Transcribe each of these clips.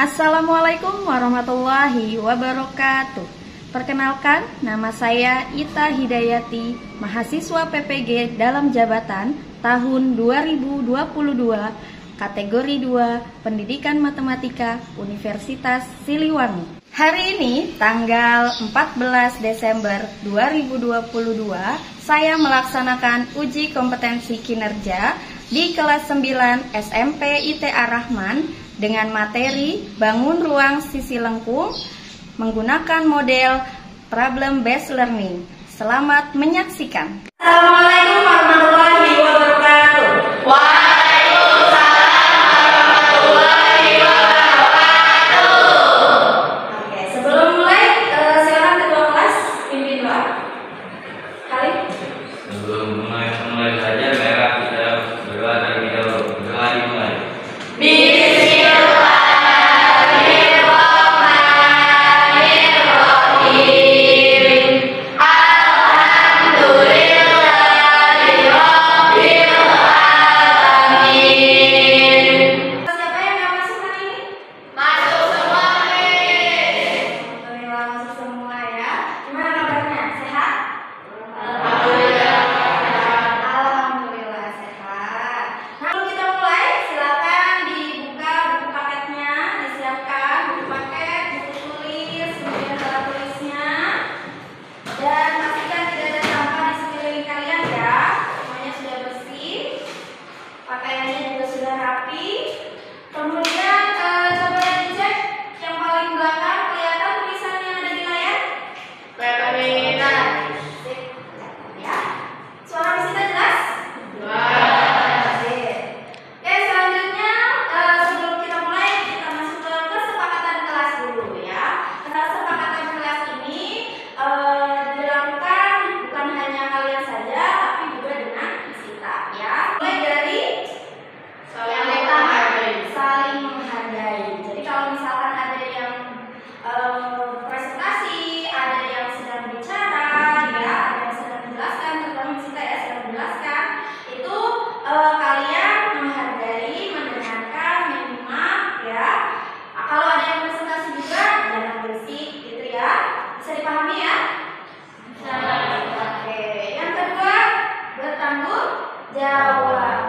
Assalamualaikum warahmatullahi wabarakatuh. Perkenalkan, nama saya Ita Hidayati, mahasiswa PPG dalam jabatan tahun 2022, kategori 2, Pendidikan Matematika, Universitas Siliwangi. Hari ini, tanggal 14 Desember 2022, saya melaksanakan uji kompetensi kinerja di kelas 9 SMP ITA Rahman dengan materi bangun ruang sisi lengkung menggunakan model problem based learning. Selamat menyaksikan. Assalamualaikum warahmatullahi wabarakatuh. Waalaikumsalam warahmatullahi wabarakatuh. Oke, sebelum mulai, silakan ketua kelas pimpin doa. Kali. Sebelum mulai saja, merah kita berdoa terlebih dahulu. Berdoa dimulai.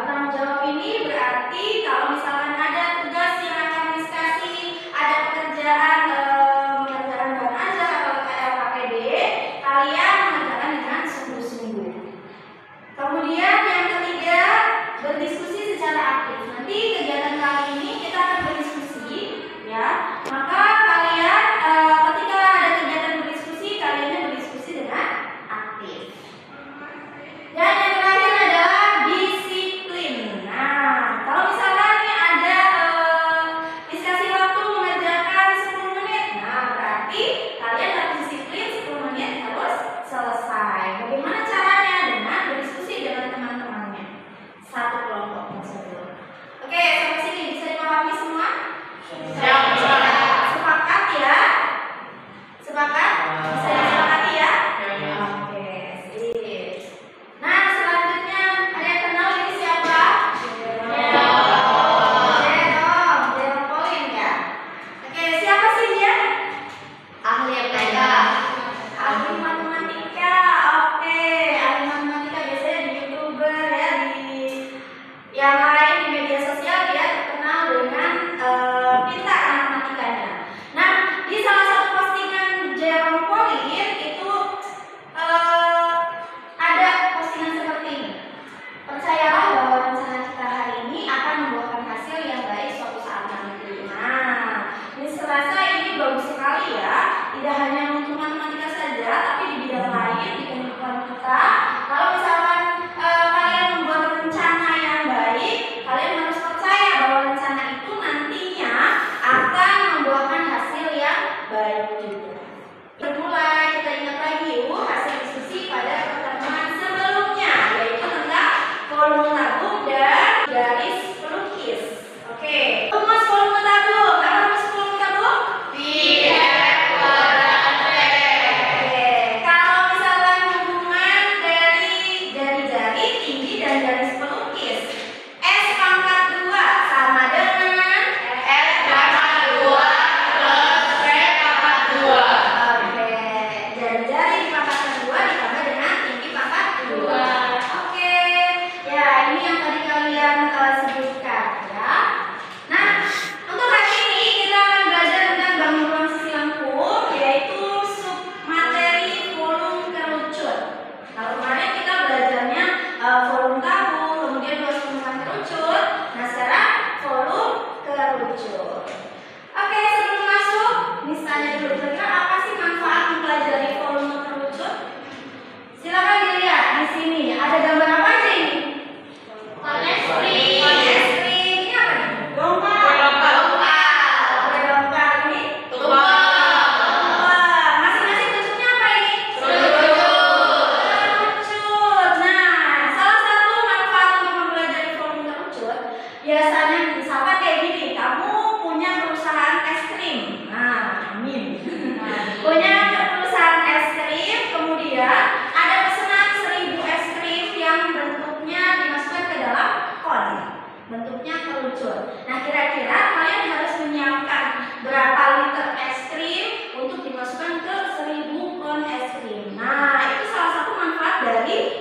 Tanggung jawab ini berarti kalau misalkan ada tugas yang akan dikasih, ada pekerjaan mengerjakan bahan ajar atau KLKPD, kalian mengerjakan dengan sungguh-sungguh. Kemudian yang ketiga, berdiskusi secara aktif. Nanti kegiatan kali ini kita akan berdiskusi, ya. Maka kalian ketika ada kegiatan berdiskusi, kalian berdiskusi dengan aktif. Dan yang terakhir adalah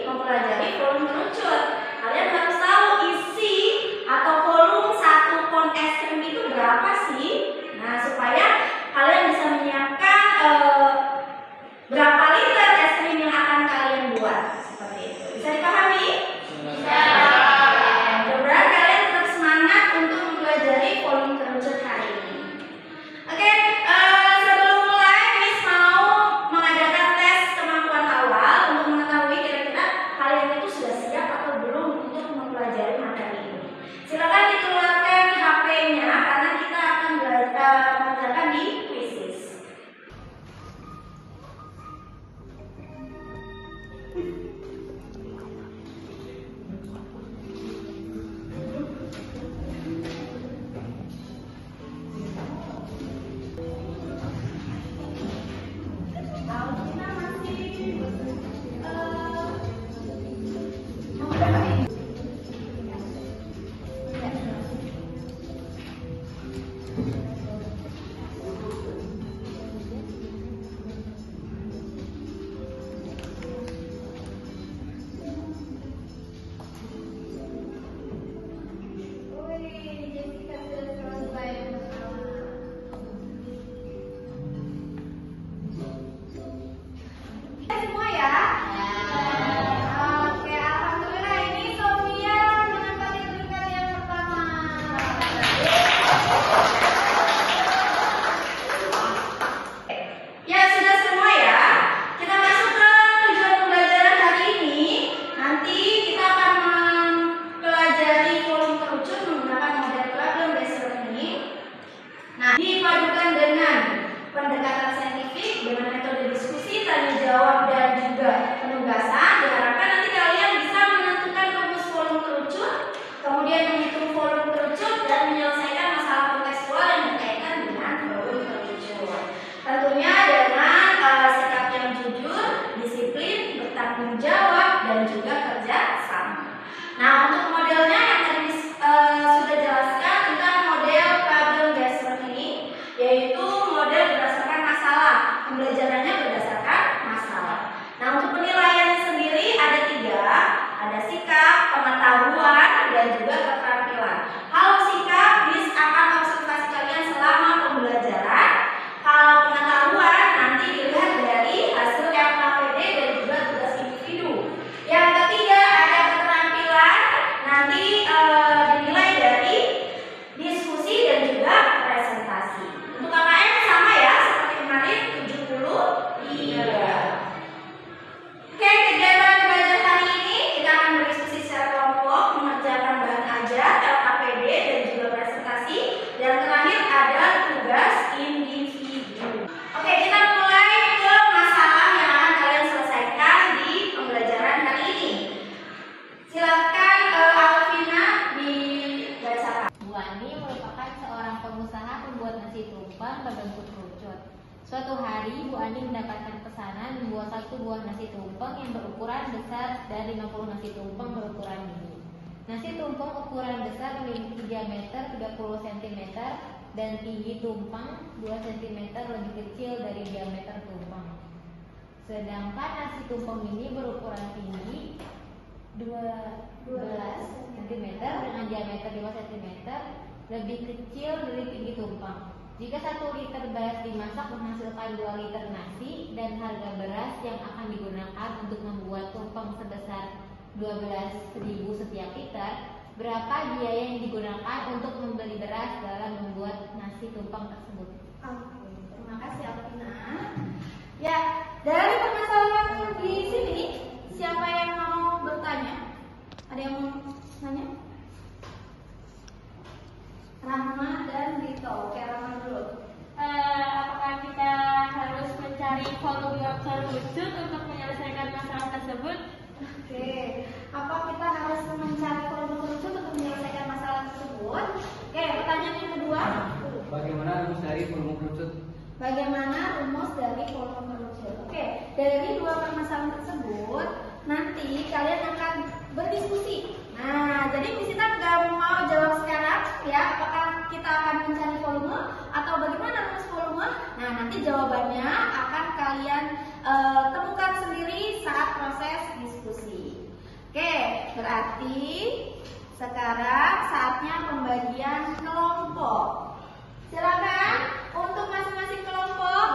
mempelajari volume kerucut. Kalian harus tahu isi atau volume satu kon es krim itu berapa sih? Nah, supaya kalian bisa menyiapkan berapa liter es krim yang akan kalian buat. Seperti itu. Bisa dipahami? Bisa. Mudah-mudahan kalian tetap semangat untuk mempelajari volume kerucut hari ini. Oke, sebelum mulai, Miss mau mengadakan tes kemampuan awal untuk mengetahui kira-kira kalian itu sudah siap atau belum untuk mempelajari materi ini. Silakan dikeluarkan HP-nya karena kita akan mengerjakan di quizzes. Suatu hari, Bu Ani mendapatkan pesanan membuat satu buah nasi tumpeng yang berukuran besar dan 50 nasi tumpeng berukuran mini. Nasi tumpeng ukuran besar memiliki diameter 30 cm dan tinggi tumpeng 2 cm lebih kecil dari diameter tumpeng. Sedangkan nasi tumpeng mini berukuran tinggi 12 cm dengan diameter 5 cm lebih kecil dari tinggi tumpeng. Jika 1 liter beras dimasak menghasilkan 2 liter nasi dan harga beras yang akan digunakan untuk membuat tumpeng sebesar 12.000 setiap liter, berapa biaya yang digunakan untuk membeli beras dalam membuat nasi tumpeng tersebut? Terima kasih Alvina. Ya, dari permasalahan di sini, siapa yang mau bertanya? Ada yang mau nanya? Rahma dan Dito. Oke, Rahma dulu. Apakah kita harus mencari volume kerucut untuk menyelesaikan masalah tersebut? Oke, apa kita harus mencari volume kerucut untuk menyelesaikan masalah tersebut? Oke, pertanyaan yang kedua. Bagaimana rumus dari volume kerucut? Bagaimana rumus dari volume kerucut? Oke, dari dua permasalahan tersebut, nanti kalian akan berdiskusi. Nah, jadi Miss Ita nggak mau jawab sekarang, ya. Apakah kita akan mencari volume atau bagaimana rumus volume? Nah, nanti jawabannya akan kalian temukan sendiri saat proses diskusi. berarti sekarang saatnya pembagian kelompok. Silakan untuk masing-masing kelompok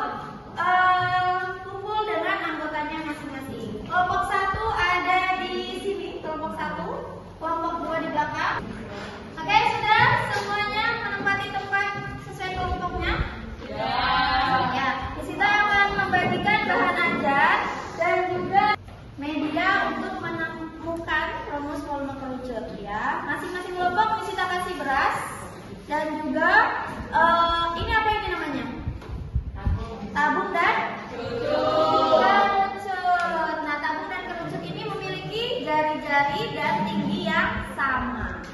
kumpul dengan anggotanya masing-masing. Kelompok 1 ada di sini, kelompok 1, kelompok 2 di belakang. Oke, sudah semuanya menempati tempat sesuai kelompoknya? Ya, di situ akan membagikan bahan ajar dan juga media untuk menemukan rumus volume kerucut ya. Masing-masing kelompok di situ kasih beras dan juga ini apa ini namanya? Tabung dan kerucut. Nah, tabung dan kerucut ini memiliki jari-jari dan tinggi yang sama.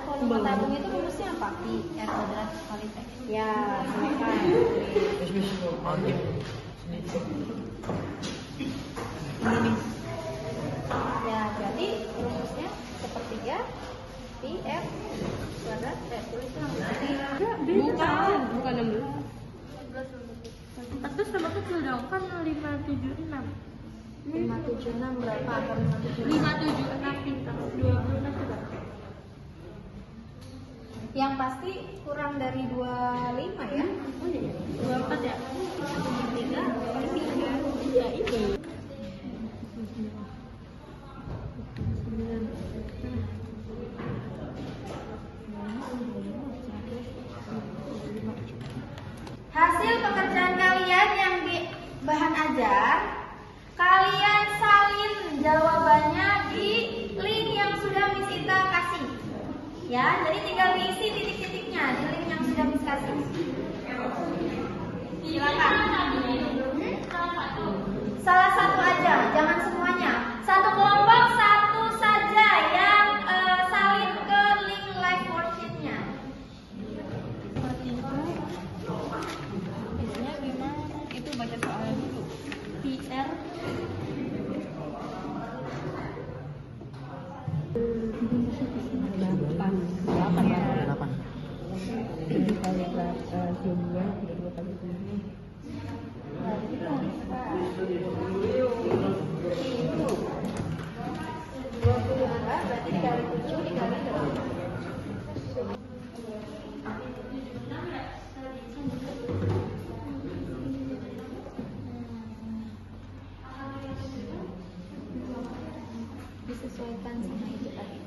Volume tabung itu rumusnya apa? R kuadrat kali T. Ya, silakan. Ya, berarti rumusnya sepertiga pi R kuadrat T. Tulisnya Bukan 16. 14 tambah kecil dong, kan 576. 576 berapa? Akar 576. 576 pintar. 26 coba. yang pasti kurang dari 25 ya. 24 ya? 3 per 3. Ya ini. Hasil pekerjaan kalian yang di bahan ajar, kalian salin jawabannya di link yang sudah Miss Ita kasih. Ya, jadi tinggal diisi titik-titiknya di link yang sudah Miss kasih. Silakan. Salah satu aja, jangan semuanya. Satu kelompok satu saja yang salin ke link live worksheet-nya. Biasanya gimana? Itu baca soalnya dulu. PR Berarti dikali 7 dikali 2. Disesuaikan sama itu tadi.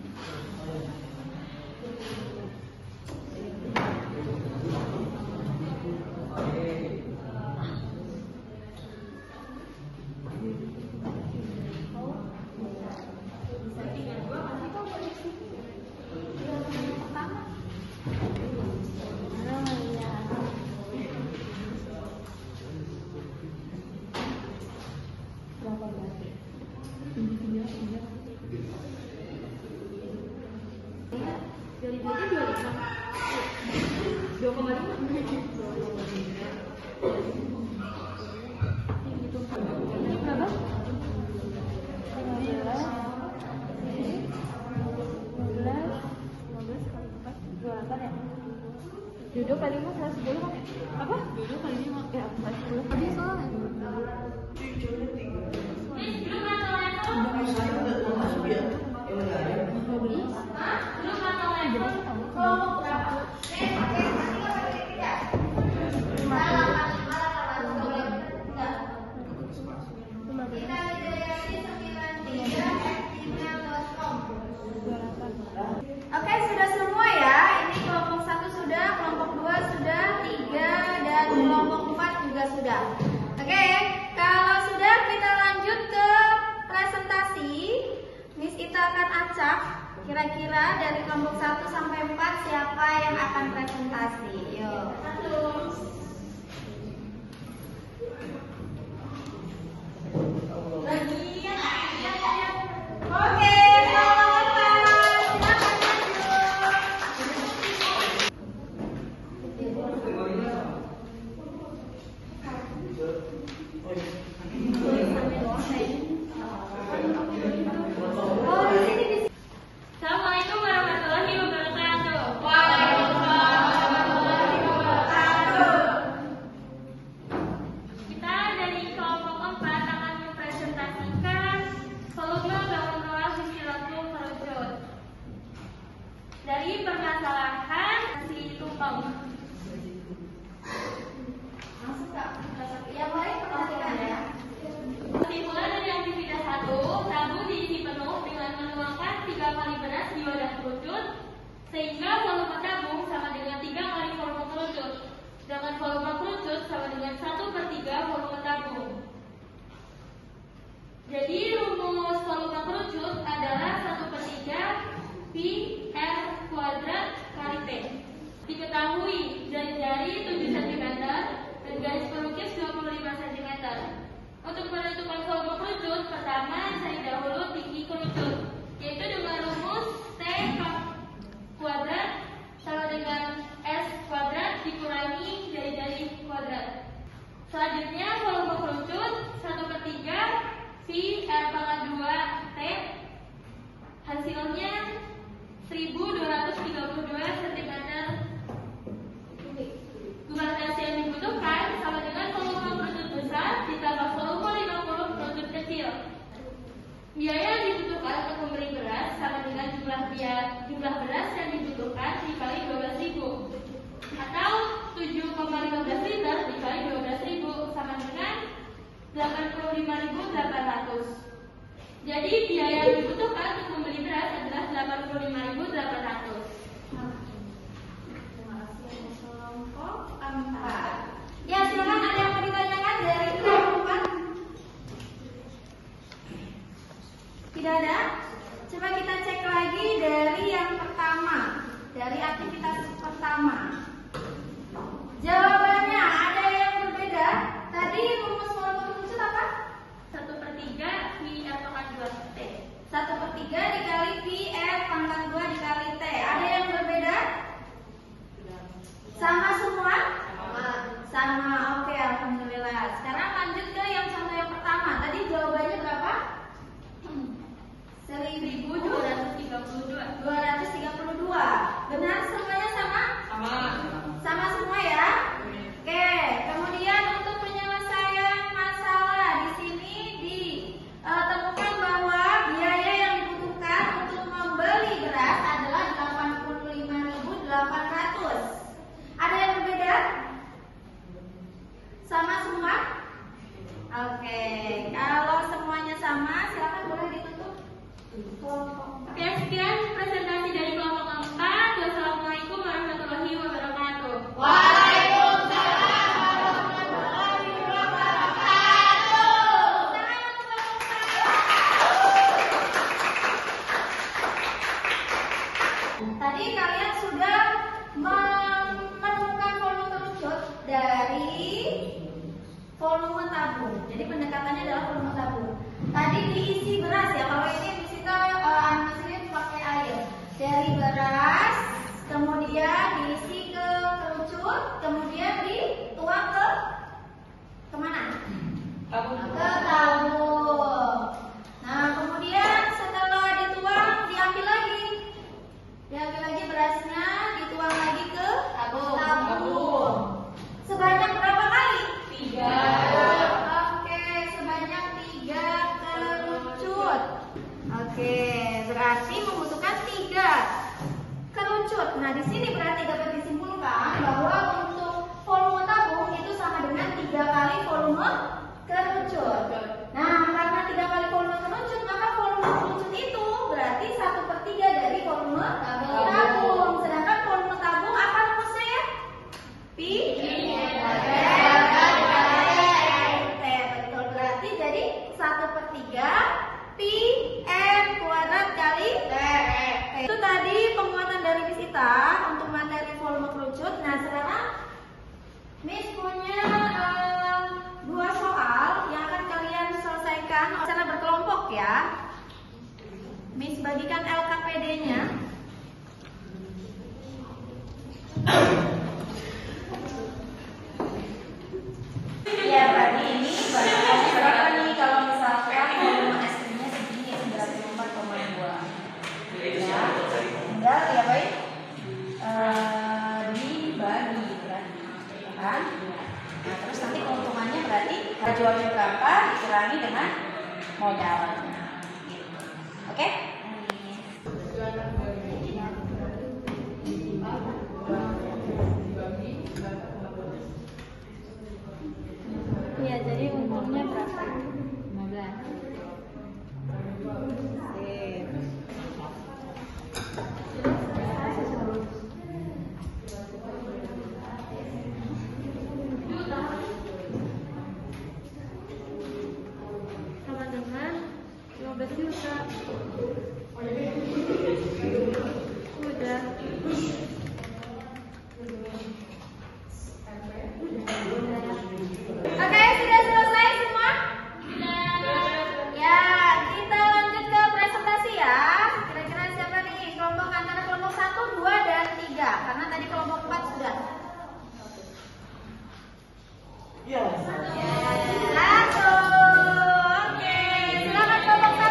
Jodoh kali 5 110 kan ya? Apa? Jodoh kali 5 ya 110 tadi soalnya. Oke, sudah semua ya. Ini kelompok 1 sudah, kelompok 2 sudah, acak. Kira-kira dari kelompok 1 sampai 4 siapa yang akan presentasi? Yuk. Oke, Assalamualaikum warahmatullahi wabarakatuh. Kita dari kelompok 4 akan mempresentasikan volume bangun kelas Istilatul Kerucut dari permasalahan nasi tumpeng. yang lain perhatikan ya. Kesimpulan dari aktivitas 1, tabung diisi penuh dengan menuangkan 3 kali beras di wadah kerucut, sehingga volume tabung sama dengan 3 kali volume kerucut, dengan volume kerucut sama dengan 1/3 volume tabung. Jadi rumus volume kerucut adalah 1/3 pi r kuadrat kali T. Diketahui jari-jari 7 cm dan garis pelukis 25 cm. Untuk menentukan volume kerucut, pertama cari dahulu tinggi kerucut, yaitu dengan rumus T kuadrat sama dengan S kuadrat dikurangi jari-jari kuadrat. Selanjutnya volume kerucut 1/3 pi r pangkat 2 T, hasilnya 1232 cm kubik. Gravitasi yang dibutuhkan sama dengan volume kerucut besar ditambah volume 50 kerucut kecil. Biaya yang dibutuhkan untuk membeli beras sama dengan jumlah beras yang dibutuhkan dikali 12.000, atau 7,15 liter dikali 12.000 sama dengan 85.800. Jadi biaya yang dibutuhkan untuk membeli beras adalah 85.800. Kelompok 4. Ya, silakan, ada yang mau ditanyakan dari kelompok 4? Tidak ada? Coba kita cek lagi dari yang pertama, dari aktivitas pertama. Jawabannya ada yang berbeda. Tadi rumus volume kerucut apa? 1/3 pi r pangkat 2 T. 1/3 dikali pi r pangkat 2 dikali T. Ada yang berbeda? Sama semua? Sama. Oke, alhamdulillah. Sekarang lanjut ke yang contoh yang pertama. Tadi jawabannya berapa? 1232. Benar semuanya sama? Sama semua ya? Oke, kemudian untuk penyelesaian masalah di sini ditemukan bahwa biaya yang dibutuhkan untuk membeli beras adalah 85.800. Ada yang berbeda? Sama semua? Oke, kalau semuanya sama, silakan boleh ditutup. Oke, sekian presentasi dari kelompok 4. Wassalamualaikum warahmatullahi wabarakatuh. Tadi kalian sudah menemukan volume kerucut dari volume tabung. Jadi pendekatannya adalah volume tabung. Tadi diisi beras ya. Kalau ini kita mesin pakai air. Dari beras, kemudian diisi ke kerucut, kemudian dituang ke kemana? Ke tabung. Nah, kemudian setelah dituang diambil lagi berasnya, dituang lagi ke tabung. Sebanyak berapa kali? 3. Oke, sebanyak 3 kerucut. Oke, berarti membutuhkan 3 kerucut. Nah, di sini berarti dapat disimpulkan bahwa untuk volume tabung itu sama dengan 3 kali volume kerucut. Nah, karena 3 kali volume kerucut, maka volume kerucut itu berarti 1/3 dari volume tabung. Sedangkan volume tabung apa rumusnya ya? Pi betul, berarti jadi 1/3 pi r kuadrat kali T. kita untuk materi volume kerucut. Nah, sekarang Miss punya 2 soal yang akan kalian selesaikan secara berkelompok ya. Miss bagikan LKPD-nya. Ya, berarti ini bagiannya berapa nih kalau misalkan volume SI-nya segini 94,2. Ya, tinggal ya baik dibagi berarti kan. Nah, terus nanti keuntungannya berarti harga jualnya berapa dikurangi dengan modalnya. Gitu. Oke? Ya, jadi untungnya berapa? 15. Sama dengan 15 juta. Udah. Oke, sudah selesai semua? Ya, kita lanjut ke presentasi ya. Kira-kira siapa nih? Kelompok antara kelompok 1, 2, dan 3. Karena tadi kelompok 4 sudah. Ya. 1. Oke, silakan kelompok 1.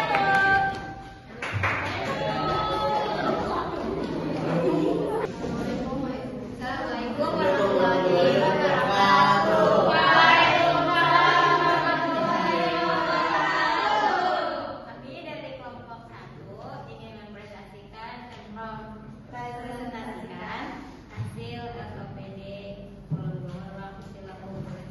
Assalamualaikum warahmatullahi wabarakatuh. Kami dari kelompok 1 ingin mempresentasikan hasil LKPD volume istilah kerucut.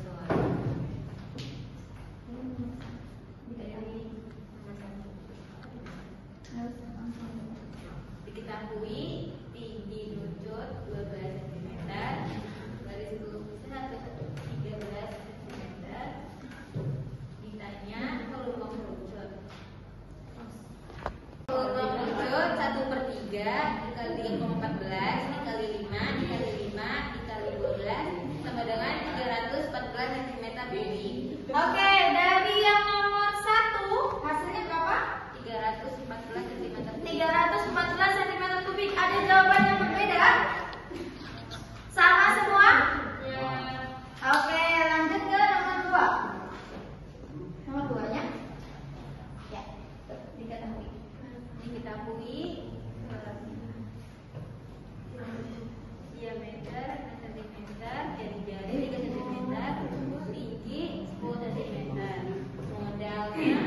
Diketahui tinggi kerucut 12 cm, garis lurusnya 13 cm. Ditanya volume kerucut. Volume kerucut 1/3 dikali 3,14 dikali 5 dikali 5 dikali 12 sama dengan 314 cm kubik. Oke, dari yang nomor 1 hasilnya berapa? 314 cm kubik. 314 cm kubik. Ada jawaban yang berbeda? Sama semua? Oke, lanjut ke nomor 2. Nomor 2-nya? Ya, diketahui. Diketahui diameter cm, jari-jari 3 cm, tinggi 10 cm. Modalnya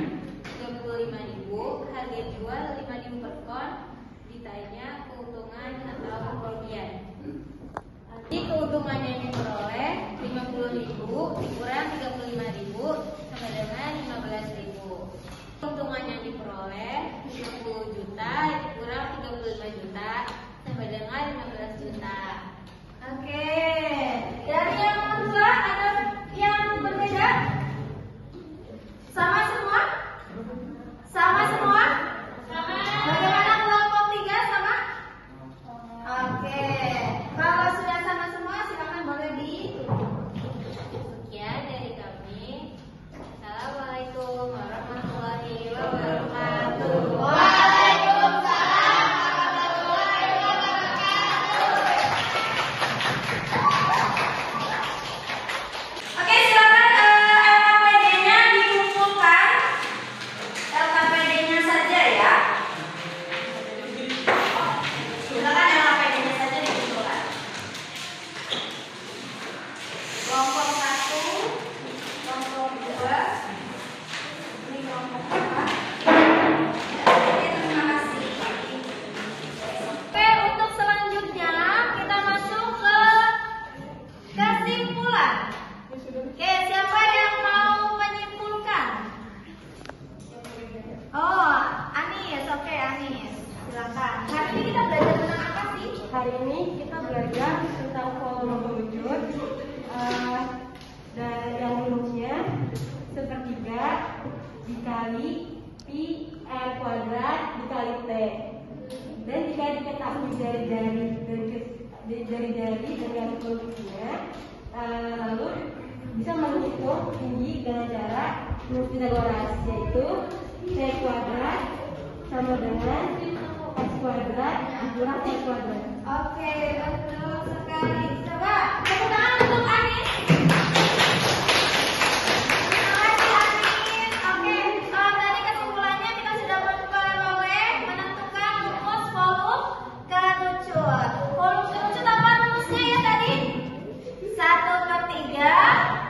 35.000, harga jual 5.000 per kon. Ditanya keuntungan atau kerugian. Jadi keuntungan yang diperoleh 50.000 dikurang 35.000 sama dengan 15.000. Keuntungan yang diperoleh 50 juta dikurang 35 juta sama dengan 15 juta. Oke, dari yang nomor 2 ada yang berbeda? Sama semua? Sama semua? Bagaimana kelompok 3 sama? Oke, kalau sudah sama semua silakan boleh Sekian dari kami. Assalamualaikum warahmatullahi wabarakatuh. Waalaikumsalam warahmatullahi wabarakatuh. Oke, silakan LKPD-nya dikumpulkan. LKPD-nya saja ya. Silakan LKPD-nya saja dikumpulkan. Kelompok 1, kelompok 2, ini kelompok 4. Oke, terima kasih. Oke, untuk selanjutnya kita masuk ke kesimpulan. Oke, siapa yang mau menyimpulkan? Oh, Anis. Oke, Anis. Silakan. Hari ini kita belajar tentang apa sih? Hari ini kita belajar tentang volume kerucut dan yang rumusnya 1/3 dikali pi r kuadrat dikali t. Dan jika diketahui jari-jari dari produksinya, lalu bisa menghitung tinggi dengan cara menurut Pythagoras, yaitu C kuadrat sama dengan X kuadrat dikurang Y kuadrat. Oke, betul sekali. Coba tepuk tangan untuk Anis. Terima kasih Anis. Oke, dari kesimpulannya kita sudah memperoleh menentukan rumus volume kerucut. Volume kerucut apa rumusnya ya tadi? 1/3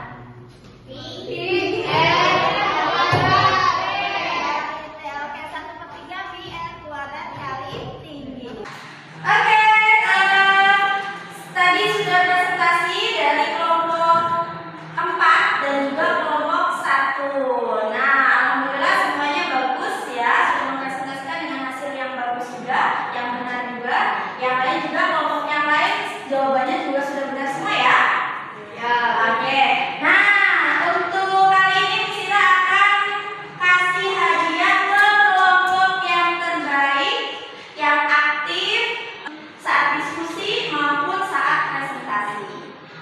Oke, 1/3 PR kuadrat kali tinggi. Oke, tadi sudah presentasi dari kelompok 4 dan juga kelompok 1. Nah, alhamdulillah semuanya bagus ya, sudah mempresentasikan dengan hasil yang bagus juga, yang benar juga. Yang lain juga kelompok yang lain jawabannya juga sudah benar semua ya. Ya, oke. Nah, untuk kali ini kita akan kasih hadiah ke kelompok yang terbaik, yang aktif saat diskusi maupun saat presentasi.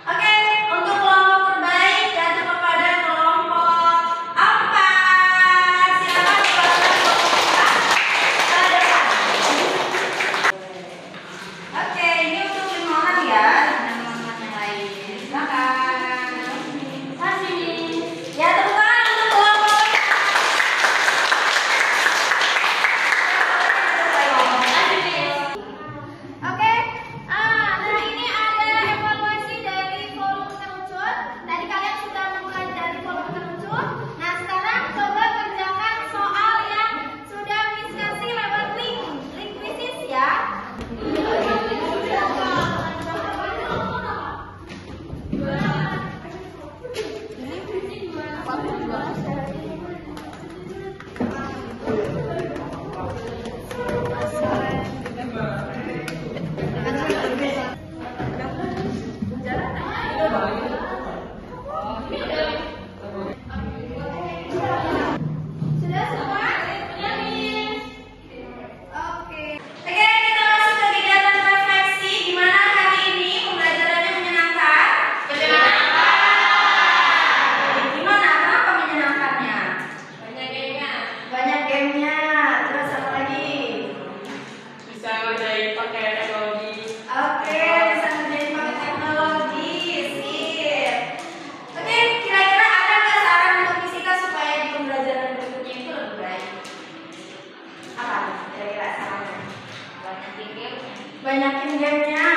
Oke, untuk kelompok terbaik jatuh kepada kelompok 4. Silakan kepada kelompok 4 ke depan. Oke, ini untuk 5 orang ya, dengan teman-teman yang lain. Silakan. Ya, tepuk tangan untuk kelompok. Oke, nah ini ada evaluasi dari volume kerucut. Tadi kalian sudah mempelajari volume kerucut. Nah sekarang coba kerjakan soal yang sudah Miss kasih lewat link krisis ya. Sudah semua? Ya, Miss. Oke. Oke, kita masuk ke kegiatan refleksi. Gimana hari ini pembelajarannya menyenangkan? Menyenangkan. Gimana? Kenapa menyenangkannya? Banyak gamenya. Banyak gamenya. Terus apa lagi? Bisa ngerjain pakai teknologi. Oke, bisa ngerjain pakai teknologi. Sip. Oke, kira-kira ada nggak saran untuk fisika supaya di pembelajaran berikutnya itu lebih baik? Apa kira-kira sarannya? Banyakin gamenya. Banyakin gamenya.